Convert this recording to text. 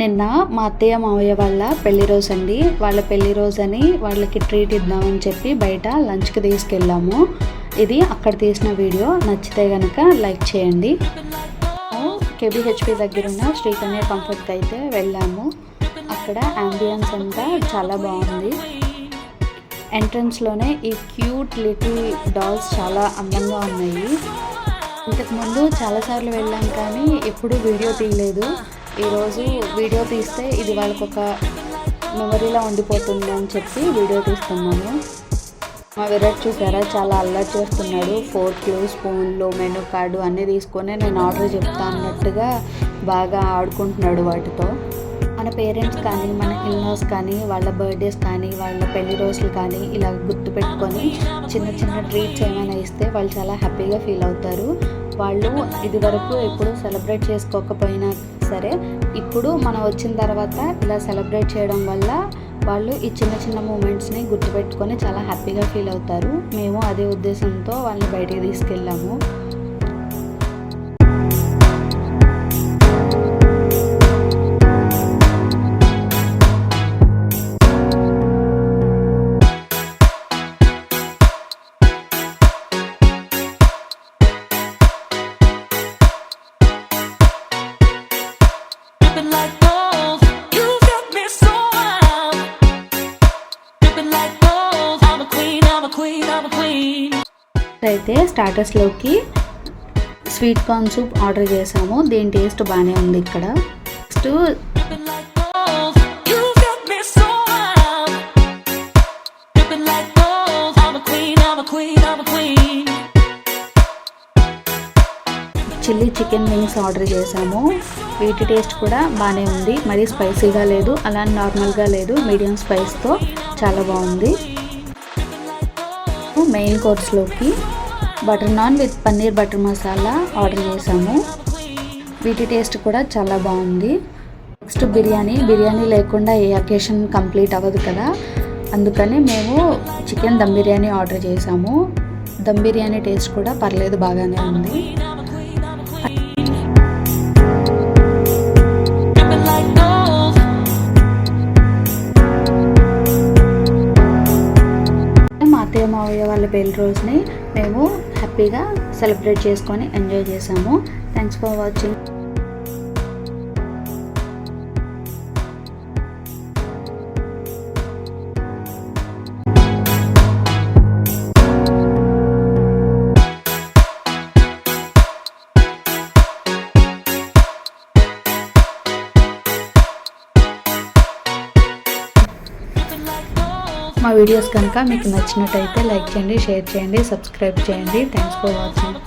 నిన్న మా అత్తయ్య మావయ్య వాళ్ళ పెళ్లి రోజు అండి. వాళ్ళ పెళ్లి రోజని వాళ్ళకి ట్రీట్ ఇద్దామని చెప్పి బయట లంచ్కి తీసుకెళ్ళాము. ఇది అక్కడ తీసిన వీడియో. నచ్చితే కనుక లైక్ చేయండి. కేబిహెచ్పి దగ్గర ఉన్న శ్రీకన్య కంఫర్ట్కి అయితే వెళ్ళాము. అక్కడ అంబియన్స్ అంతా చాలా బాగుంది. ఎంట్రన్స్లోనే ఈ క్యూట్ లిటిల్ డాల్స్ చాలా అందంగా ఉన్నాయి. ఇంతకుముందు చాలాసార్లు వెళ్ళాం కానీ ఎప్పుడూ వీడియో తీయలేదు. ఈరోజు వీడియో తీస్తే ఇది వాళ్ళకి ఒక మెమరీలా ఉండిపోతుంది అని చెప్పి వీడియో తీస్తున్నాను. మా విరాట్ చూసారా, చాలా అల్లరి చేస్తున్నాడు. ఫోర్క్లు, స్పూన్లు, మెనూ కార్డు అన్నీ తీసుకొని నేను ఆర్డర్ చెప్తా అన్నట్టుగా బాగా ఆడుకుంటున్నాడు వాటితో. మన పేరెంట్స్ కానీ మన ఇల్లాస్ కానీ వాళ్ళ బర్త్డేస్ కానీ వాళ్ళ పెళ్లి రోజులు కానీ ఇలా గుర్తుపెట్టుకొని చిన్న చిన్న ట్రీట్స్ ఏమైనా ఇస్తే వాళ్ళు చాలా హ్యాపీగా ఫీల్ అవుతారు. వాళ్ళు ఇది వరకు ఎప్పుడు సెలబ్రేట్ చేసుకోకపోయినా సరే ఇప్పుడు మనం వచ్చిన తర్వాత ఇలా సెలబ్రేట్ చేయడం వల్ల వాళ్ళు ఈ చిన్న చిన్న మూమెంట్స్ని గుర్తుపెట్టుకొని చాలా హ్యాపీగా ఫీల్ అవుతారు. మేము అదే ఉద్దేశంతో వాళ్ళని బయటికి తీసుకెళ్ళాము. అయితే స్టార్టర్స్లోకి స్వీట్ కార్న్ సూప్ ఆర్డర్ చేసాము. దీని టేస్ట్ బాగానే ఉంది. ఇక్కడ next chilli chicken wings order చేసాము. వీటి టేస్ట్ కూడా బాగానే ఉంది. మరీ స్పైసీగా లేదు, అలా నార్మల్గా లేదు, మీడియం స్పైస్తో చాలా బాగుంది. మెయిన్ కోర్స్లోకి butter naan with paneer butter masala order చేసాము. వీటి టేస్ట్ కూడా చాలా బాగుంది. నెక్స్ట్ బిర్యానీ లేకుండా ఏ అకేషన్ కంప్లీట్ అవ్వదు కదా, అందుకని మేము చికెన్ దమ్ బిర్యానీ ఆర్డర్ చేసాము. దమ్ బిర్యానీ టేస్ట్ కూడా పర్లేదు, బాగానే ఉంది. మావయ్య వాళ్ళ పెళ్లి రోజుని మేము హ్యాపీగా సెలబ్రేట్ చేసుకొని ఎంజాయ్ చేసాము. Thanks for watching. మా వీడియోస్ కనుక మీకు నచ్చినట్టయితే లైక్ చేయండి, షేర్ చేయండి, సబ్స్క్రైబ్ చేయండి. Thanks for watching.